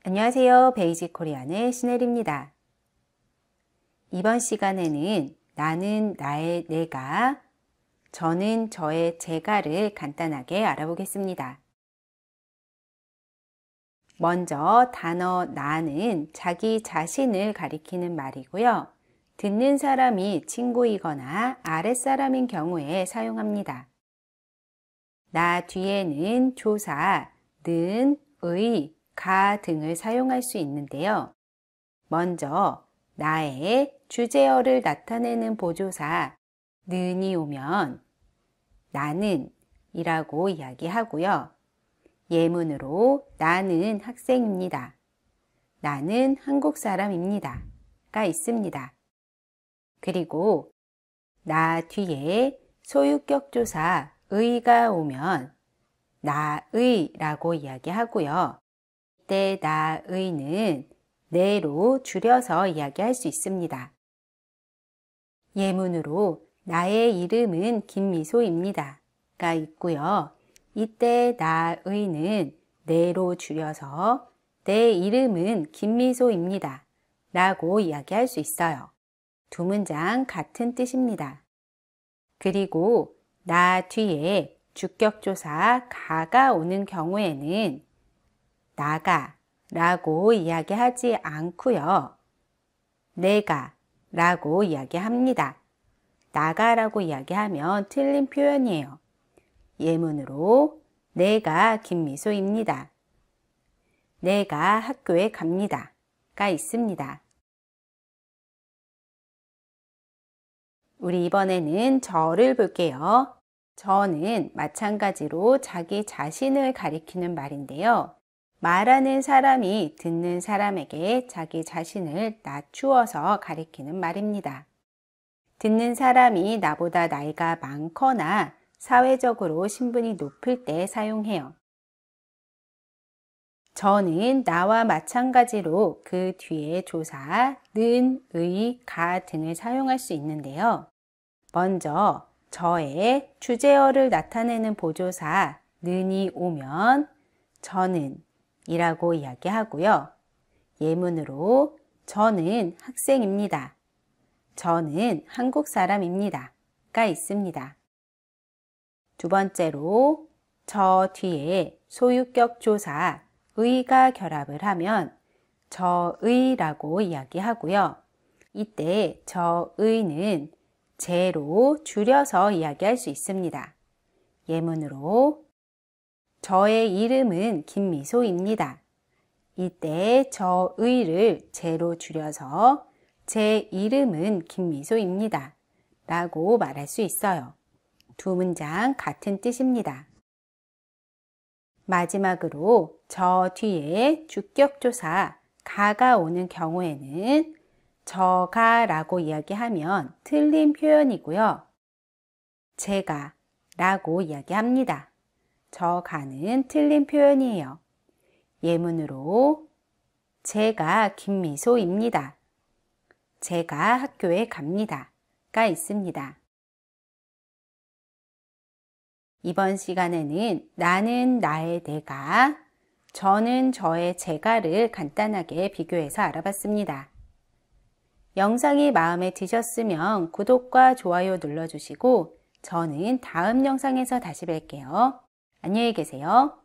안녕하세요. 베이직 코리안의 신혜리입니다. 이번 시간에는 나는 나의 내가, 저는 저의 제가를 간단하게 알아보겠습니다. 먼저 단어 나는 자기 자신을 가리키는 말이고요. 듣는 사람이 친구이거나 아랫사람인 경우에 사용합니다. 나 뒤에는 조사, 는, 의, 가 등을 사용할 수 있는데요. 먼저 나의 주제어를 나타내는 보조사 는이 오면 나는 이라고 이야기하고요. 예문으로 나는 학생입니다. 나는 한국 사람입니다. 가 있습니다. 그리고 나 뒤에 소유격 조사 의가 오면 나의라고 이야기하고요. 이때 나의는 내로 줄여서 이야기할 수 있습니다. 예문으로 나의 이름은 김미소입니다. 가 있고요. 이때 나의는 내로 줄여서 내 이름은 김미소입니다. 라고 이야기할 수 있어요. 두 문장 같은 뜻입니다. 그리고 나 뒤에 주격조사 가가 오는 경우에는 나가 라고 이야기하지 않고요. 내가 라고 이야기합니다. 나가라고 이야기하면 틀린 표현이에요. 예문으로 내가 김미소입니다. 내가 학교에 갑니다. 가 있습니다. 우리 이번에는 저를 볼게요. 저는 마찬가지로 자기 자신을 가리키는 말인데요. 말하는 사람이 듣는 사람에게 자기 자신을 낮추어서 가리키는 말입니다. 듣는 사람이 나보다 나이가 많거나 사회적으로 신분이 높을 때 사용해요. 저는 나와 마찬가지로 그 뒤에 조사, 는, 의, 가 등을 사용할 수 있는데요. 먼저 저의 주제어를 나타내는 보조사 는이 오면 저는 이라고 이야기하고요. 예문으로 저는 학생입니다. 저는 한국 사람입니다. 가 있습니다. 두 번째로 저 뒤에 소유격 조사 의가 결합을 하면 저의라고 이야기하고요. 이때 저의는 제로 줄여서 이야기할 수 있습니다. 예문으로 저의 이름은 김미소입니다. 이때 저의를 제로 줄여서 제 이름은 김미소입니다. 라고 말할 수 있어요. 두 문장 같은 뜻입니다. 마지막으로 저 뒤에 주격조사 가가 오는 경우에는 저가 라고 이야기하면 틀린 표현이고요. 제가 라고 이야기합니다. 저가는 틀린 표현이에요. 예문으로 제가 김미소입니다. 제가 학교에 갑니다. 가 있습니다. 이번 시간에는 나는 나의 내가, 저는 저의 제가를 간단하게 비교해서 알아봤습니다. 영상이 마음에 드셨으면 구독과 좋아요 눌러주시고 저는 다음 영상에서 다시 뵐게요. 안녕히 계세요.